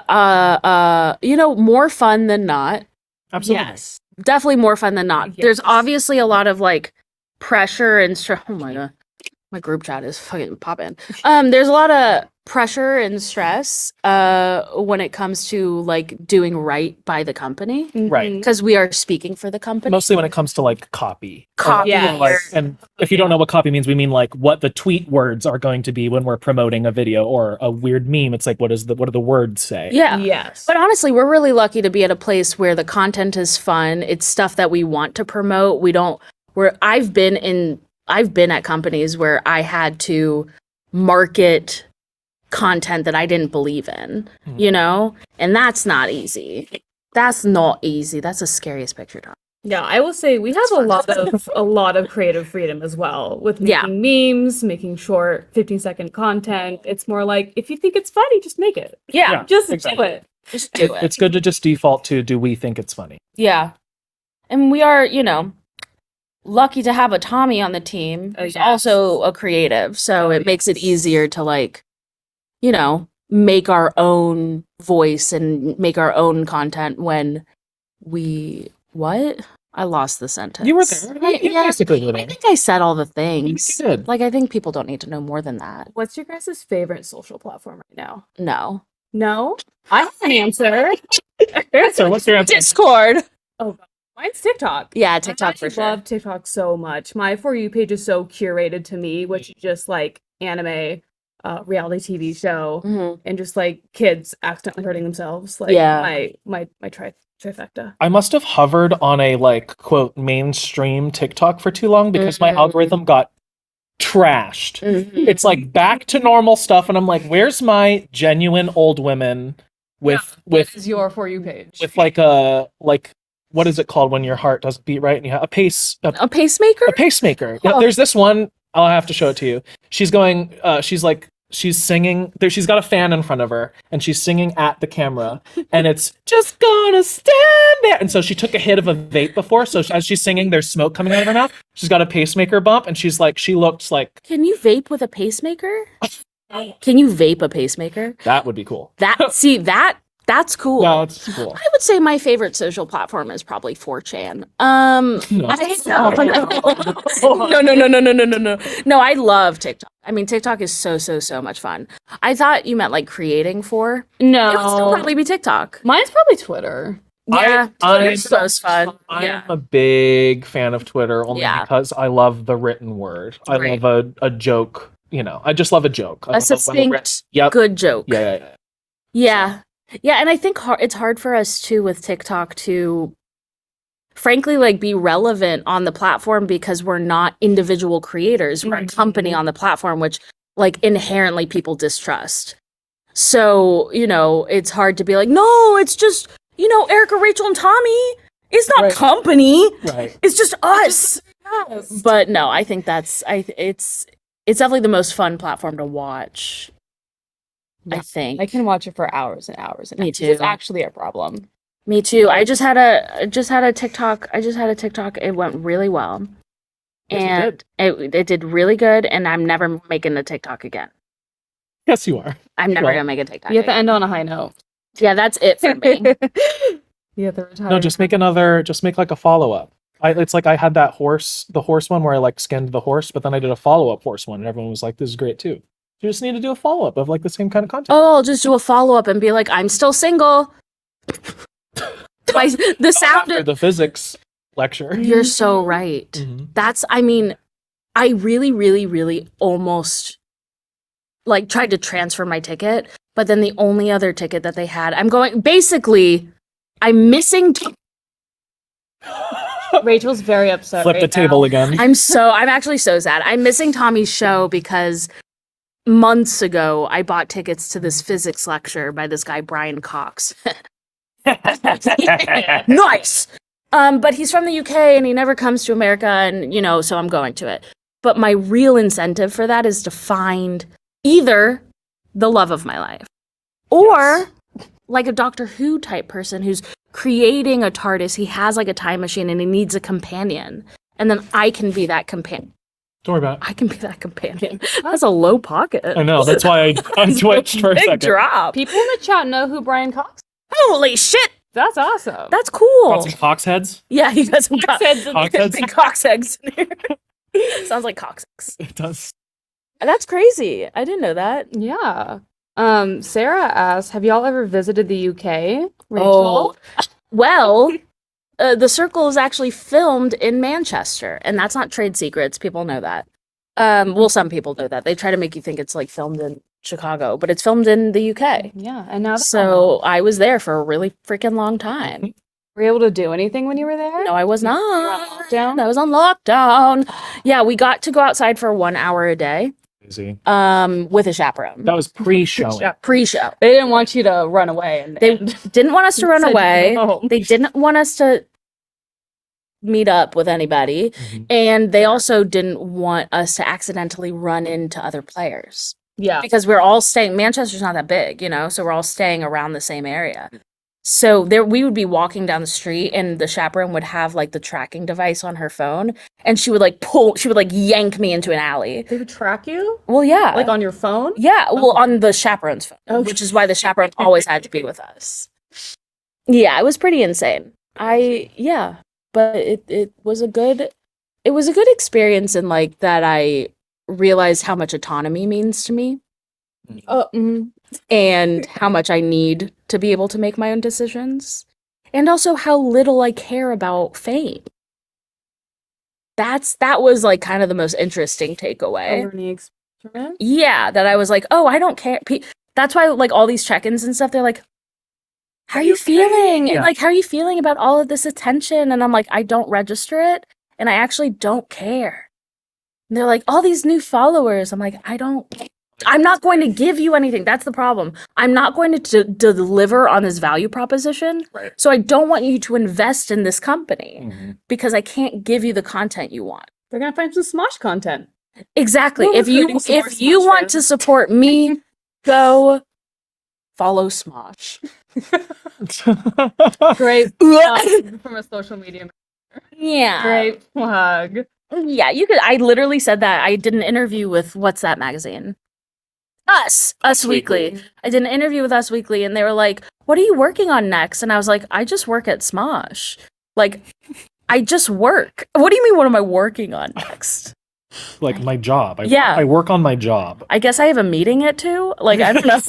fun than not. Absolutely. Yes. Definitely more fun than not. Yes. There's obviously a lot of like pressure and stress. Oh my god, my group chat is fucking popping. There's a lot of pressure and stress when it comes to like doing right by the company Right. because we are speaking for the company. Mostly when it comes to like copy. Copy, Yeah. Like, and if you don't know what copy means, we mean like what the tweet words are going to be when we're promoting a video or a weird meme. It's like what do the words say? Yeah. Yes. But honestly, we're really lucky to be at a place where the content is fun. It's stuff that we want to promote. I've been at companies where I had to market content that I didn't believe in, and that's not easy. That's not easy. That's the scariest picture, Tom. Yeah, I will say we have a lot of creative freedom as well with Yeah. making memes, making short 15-second content. It's more like if you think it's funny, just make it. Yeah, Just exactly. do it. Just do it. It's good to just default to do we think it's funny? Yeah. And we are, lucky to have a Tommy on the team who's yes. also a creative. So it makes it easier to make our own voice and make our own content when I lost the sentence. You were there. You basically were I there. think I said all the things. You did. Like, I think people don't need to know more than that. What's your guys' favorite social platform right now? No. No? I have an answer. Answer. What's your answer? Discord. Mine's TikTok. Yeah, TikTok for I sure. love TikTok so much. My For You page is so curated to me, which is just like anime, reality TV show, Mhm. and just like kids accidentally hurting themselves. Like Yeah. my trifecta. I must have hovered on a like quote mainstream TikTok for too long because my algorithm got trashed. Mhm. It's like back to normal stuff, and I'm like, where's my genuine old women with Is your For You page. with like a what is it called when your heart doesn't beat right and you have a A pacemaker? a pacemaker. Yeah, Oh. there's this one. I'll have to show it to you. She's going. She's singing. She's got a fan in front of her, and she's singing at the camera, and it's just gonna stand there. And so she took a hit of a vape before. So as she's singing, there's smoke coming out of her mouth. She's got a pacemaker bump, and she looks like Can you vape with a pacemaker? Can you vape a pacemaker? that would be cool. That's cool. No, it's cool. I would say my favorite social platform is probably 4chan. No. No. No, I love TikTok. I mean, TikTok is so much fun. I thought you meant like creating for. No. It would still probably be TikTok. Mine's probably Twitter. Yeah, I'm Twitter's the most fun. I'm Yeah. a big fan of Twitter only Yeah. because I love the written word. I Right. love a joke. I just love a joke. I A love when succinct, Yep. good joke. Yeah. Yeah. Yeah, and I think it's hard for us too with TikTok to frankly like be relevant on the platform because we're not individual creators. We're a company on the platform which like inherently people distrust. So, it's hard to be like, "No, it's just, Erica, Rachel and Tommy. It's not Right. company. Right. It's just us." But no, I think it's definitely the most fun platform to watch. I think. I can watch it for hours and hours and Me hours. too. It's actually a problem. Me too. I just had a TikTok. It went really well. Yes, it And it did really good, and I'm never making a TikTok again. Yes, you are. I'm never Well, gonna make a TikTok. You have to again. end on a high note. Yeah, that's it for me. You have to retire. No, just make like a follow up. It's like I had the horse one where I like skinned the horse, but then I did a follow up horse one, and everyone was like, "This is great too." You just need to do a follow up of like the same kind of content. Oh, I'll just do a follow up and be like, I'm still single. The sound After of the physics lecture. You're so right. Mhm. I really almost like tried to transfer my ticket, but then the only other ticket that they had, I'm missing. Rachel's very upset. Flip the right table now. again. I'm actually so sad. I'm missing Tommy's show because months ago I bought tickets to this physics lecture by this guy Brian Cox. Nice. But he's from the UK and he never comes to America, and so I'm going to it. But my real incentive for that is to find either the love of my life or like a Doctor Who type person who's creating a TARDIS. He has like a time machine and he needs a companion. And then I can be that companion. Don't worry about it. I can be that companion. That's a low pocket. I know. That's why I twitched for a Big second. drop. People in the chat know who Brian Cox is. Holy shit! That's awesome. That's cool. Got some Cox heads. Yeah, he got some Cox heads in Cox heads. big cox eggs in here. Sounds like coccyx. It does. That's crazy. I didn't know that. Yeah. Sarah asked, have y'all ever visited the UK? Oh, Rachel? well, The Circle is actually filmed in Manchester, and that's not trade secrets. People know that. Well, some people know that. They try to make you think it's like filmed in Chicago, but it's filmed in the UK. Yeah, and now So I was there for a really freaking long time. were you able to do anything when you were there? No, I was not. on lockdown? I was on lockdown. Yeah, we got to go outside for 1 hour a day. Crazy. With a chaperone. That was pre-showing. Yeah. Pre-show. They didn't want you to run away. And They didn't want us to run said away. no. They didn't want us to meet up with anybody. Mhm. And they also didn't want us to accidentally run into other players. Yeah. Because we're all staying, Manchester's not that big, you know, so we're all staying around the same area. So there, we would be walking down the street and the chaperone would have like the tracking device on her phone and she would like yank me into an alley. They would track you? Well, yeah. Like on your phone? Yeah, well, Okay. on the chaperone's phone, Okay. which is why the chaperone always had to be with us. Yeah, it was pretty insane. But it was a good experience in like that I realized how much autonomy means to me and how much I need to be able to make my own decisions and also how little I care about fame. That was like kind of the most interesting takeaway. A learning experiment? Yeah, that I was like, oh, I don't care. That's why like all these check-ins and stuff, they're like, how are you feeling? Yeah. And like, how are you feeling about all of this attention? And I'm like, I don't register it and I actually don't care. And they're like, all these new followers. I'm like, I'm not going to give you anything. That's the problem. I'm not going to deliver on this value proposition. Right. So I don't want you to invest in this company Mhm. because I can't give you the content you want. They're gonna find some Smosh content. Exactly. We're If you recruiting some more if you Smosh want fans. to support me, go follow Smosh. Great plug from a social media. Yeah. Great plug. Yeah, you could. I literally said that. I did an interview with what's that magazine? Us Weekly. I did an interview with Us Weekly, and they were like, "What are you working on next?" And I was like, "I just work at Smosh. Like, I just work. What do you mean? What am I working on next? Like my job. Yeah. I work on my job. I guess I have a meeting at 2. Like, I don't know."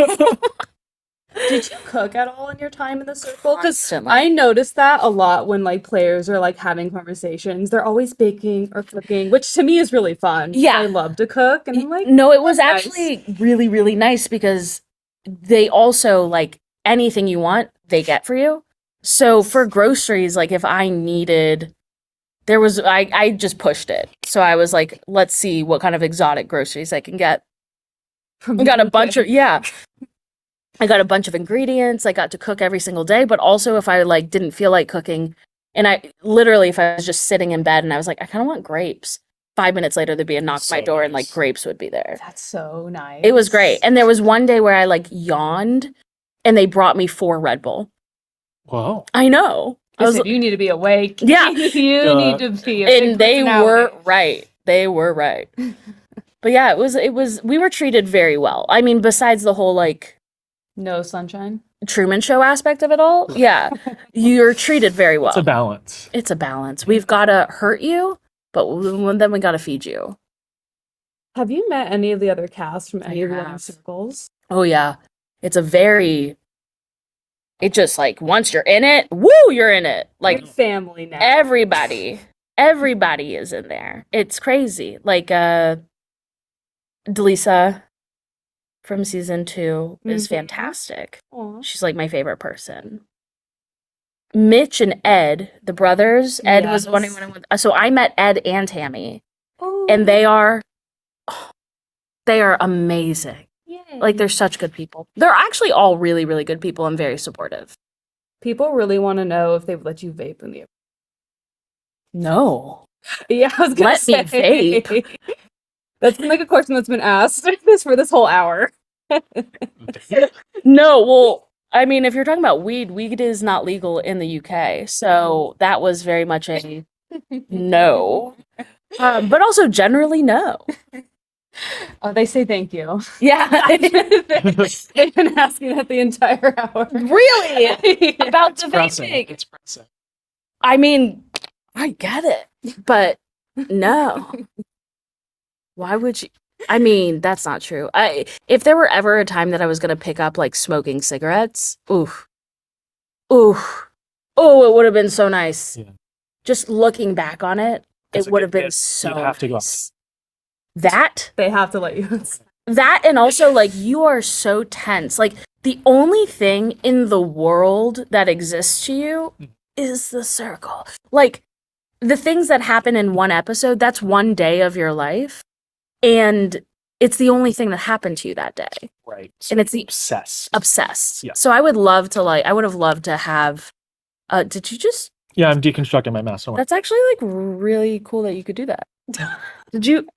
Did you cook at all in your time in the circle? Because Constantly. I noticed that a lot when like players are like having conversations. They're always baking or cooking, which to me is really fun. Yeah. I love to cook, and I'm like, No, it was that's actually really, really nice because they also like anything you want, they get for you. So for groceries, like if I needed, I just pushed it. So I was like, let's see what kind of exotic groceries I can get. from I got a the bunch UK. of, yeah. I got a bunch of ingredients. I got to cook every single day, but also if I like didn't feel like cooking and if I was just sitting in bed and I was like, I kind of want grapes. 5 minutes later, there'd be a knock at my So door and like nice. grapes would be there. That's so nice. It was great. And there was one day where I like yawned and they brought me 4 Red Bull. Whoa. I know. I was, you need to be awake. Yeah. you need to be. A and big they were personality. right. They were right. But yeah, it was, we were treated very well. I mean, besides the whole like No sunshine. Truman Show aspect of it all. Yeah. You're treated very well. It's a balance. It's a balance. We've got to hurt you, but then we got to feed you. Have you met any of the other cast from I any of the other have. circles? Oh yeah. It just like, once you're in it, woo, you're in it. Like Like family now. everybody is in there. It's crazy. Like Delisa from season 2 is Mhm. fantastic. Aw. She's like my favorite person. Mitch and Ed, the brothers. Ed was the one who Yes. went with. So I met Ed and Tammy, Oh, and they are amazing. yay. Like they're such good people. They're actually all really, really good people and very supportive. people really want to know if they would let you vape in the. No. Yeah, I was gonna Let me say. vape. That's been like a question that's been asked for this whole hour. No, well, I mean, if you're talking about weed is not legal in the UK. So that was very much a no. But also generally no. Oh, they say thank you. Yeah. They've been asking that the entire hour. Really? About the Pressing. vaping. It's pressing. I mean, I get it, but no. Why would you? I mean, that's not true. If there were ever a time that I was gonna pick up like smoking cigarettes, oof, oof, oh, it would have been so nice. Yeah. Just looking back on it, 'Cause it would have been you'd so have to go. nice. That They have to let you. and also like you are so tense. Like the only thing in the world that exists to you is the circle. Like the things that happen in one episode, that's one day of your life. And it's the only thing that happened to you that day. Right. And it's the obsessed. Yeah. So I would love to I would have loved to have did you just Yeah, I'm deconstructing my mask. Don't worry. That's actually like really cool that you could do that. Did you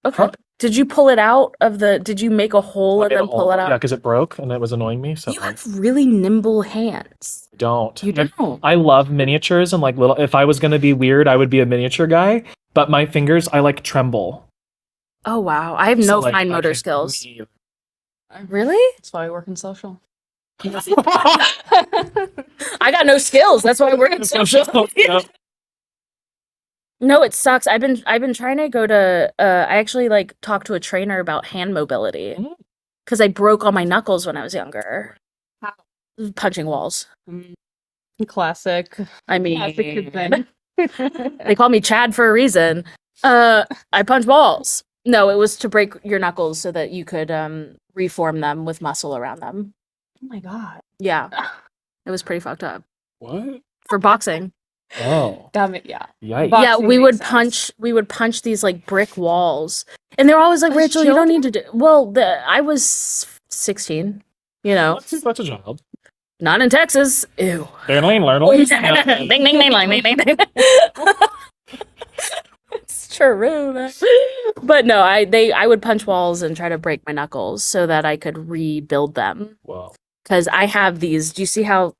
Okay. Huh? Did you pull it out of did you make a hole I and made a then pull hole. it out? Yeah, because it broke and it was annoying me. So You have really nimble hands. I don't. You don't. I love miniatures and like little. If I was gonna be weird, I would be a miniature guy. But my fingers, I like tremble. Oh wow. I have So, no like, fine I motor can- skills. Me- Really? That's why we work in social. I got no skills. That's why I work in social. Yeah. No, it sucks. I've been trying to go to I actually like talked to a trainer about hand mobility Mm. because I broke all my knuckles when I was younger. How? Punching walls. Classic. I mean, Classic kid thing. they call me Chad for a reason. I punch walls. No, it was to break your knuckles so that you could reform them with muscle around them. Oh my god. Yeah, it was pretty fucked up What? for boxing. Oh. Damn it, yeah. Yikes. Yeah, Boxing we makes would sense. punch these like brick walls, and they're always like, As Rachel, you don't need to do. Well, I was 16. You know, That's a child. not in Texas. Ew. Ding, ding, ding, ding, ding, ding, ding. It's true, man. But no, I would punch walls and try to break my knuckles so that I could rebuild them. Wow. Because I have these. Do you see how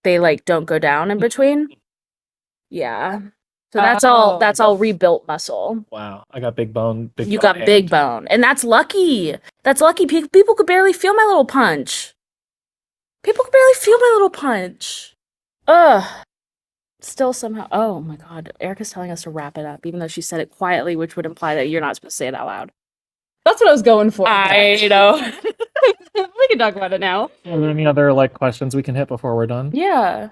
they like don't go down in between? Yeah. So Oh. that's all rebuilt muscle. Wow. I got big bone. You got big bone. And that's lucky. That's lucky. People could barely feel my little punch. People could barely feel my little punch. Ugh. Still somehow. Oh my God. Erica's telling us to wrap it up, even though she said it quietly, which would imply that you're not supposed to say it out loud. That's what I was going for. I know. We can talk about it now. Are there any other like questions we can hit before we're done? Yeah.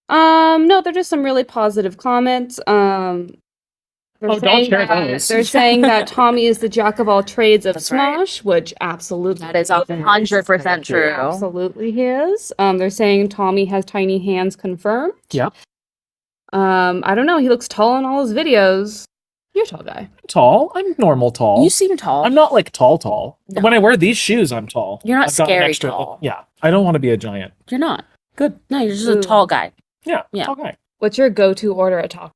No, they're just some really positive comments. They're don't saying share that- those. They're saying that Tommy is the jack of all trades of That's right. Smosh, which absolutely That is 100% true. absolutely he is. They're saying Tommy has tiny hands confirmed. Yeah. I don't know. He looks tall in all his videos. You're a tall guy. Tall? I'm normal tall. You seem tall. I'm not like tall. No. When I wear these shoes, I'm tall. You're not I've got an scary tall. Yeah. I don't want to be a giant. You're not. Good. No, you're just Ooh. a tall guy. Yeah. Yeah. Tall guy. What's your go-to order at Taco?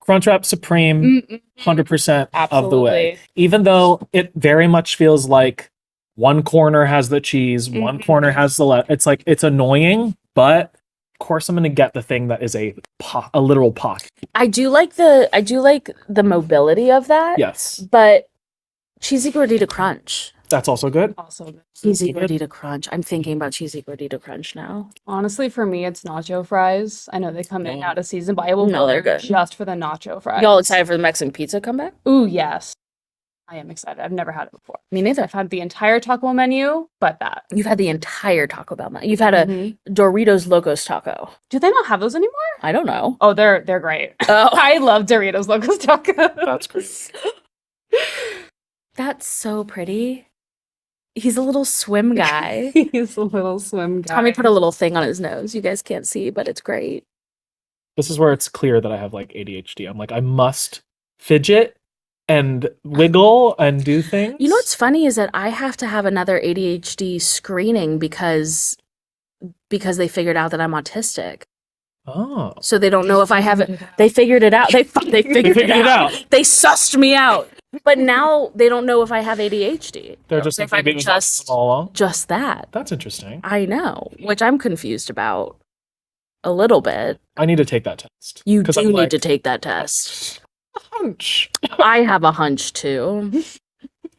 Crunchwrap Supreme, 100% of the way. Absolutely. Even though it very much feels like one corner has the cheese, one corner has the it's like it's annoying, but of course I'm going to get the thing that is a literal pock. I do like the mobility of that. Yes. But cheesy gordita crunch. That's also good. Also, Cheesy Good. gordita crunch. I'm thinking about cheesy gordita crunch now. honestly, for me, it's nacho fries. I know they come in Oh. out of season, but I will No, go they're there good. just for the nacho fries. Y'all excited for the Mexican pizza comeback? Ooh, yes. I am excited. I've never had it before. Me neither. I've had the entire taco menu, but that. You've had the entire Taco Bell. You've had a Mhm. Doritos Locos taco. Do they not have those anymore? I don't know. Oh, they're great. Oh, I love Doritos Locos Taco. That's great. that's so pretty. He's a little swim guy. He's a little swim guy. Tommy put a little thing on his nose. You guys can't see, but it's great. This is where it's clear that I have like ADHD. I'm like, I must fidget and wiggle and do things. You know what's funny is that I have to have another ADHD screening because they figured out that I'm autistic. Oh. So they don't know if I have it. They figured it out. They figured it out. They sussed me out. But now they don't know if I have ADHD. They're just If like, I'm maybe it was just- all along. Just that. That's interesting. I know, which I'm confused about a little bit. I need to take that test. You 'Cause do I'm need like- to take that test. hunch. I have a hunch too.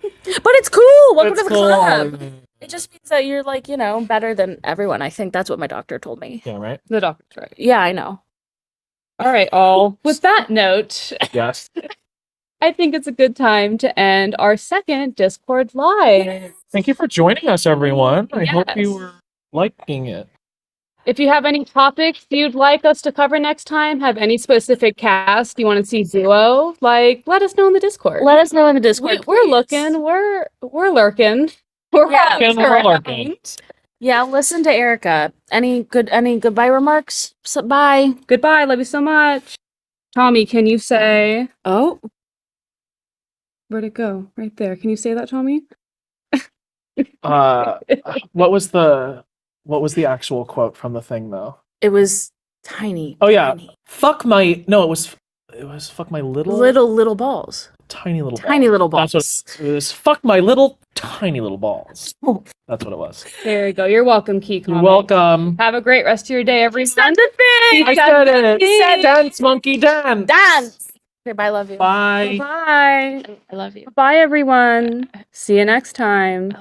But it's cool. Welcome It's to the cool. club. It just means that you're like, better than everyone. I think that's what my doctor told me. Yeah, right? The doctor's right. Yeah, I know. All right, all. With that note, Yes. I think it's a good time to end our second Discord live. Thank you for joining us, everyone. I hope you Yes. were liking it. If you have any topics you'd like us to cover next time, have any specific cast you want to see duo, let us know in the Discord. Let us know in the Discord. We're please. looking. We're lurking. We're Yeah, always we're around. lurking. Yeah, listen to Erica. Any goodbye remarks? Bye. Goodbye. Love you so much. Tommy, can you say? Oh, where'd it go? Right there. Can you say that, Tommy? What was the actual quote from the thing though? It was tiny. Oh yeah. tiny. It was fuck my Little balls. tiny little Tiny balls. little balls. That's what it was. Fuck my little tiny little balls. That's what it was. There you go. You're welcome, Key. You're welcome. Have a great rest of your day, everyone. I said it. Dance, monkey, dance. Dance. Okay, bye. Love you. Bye. Bye. I love you. Bye, everyone. See you next time.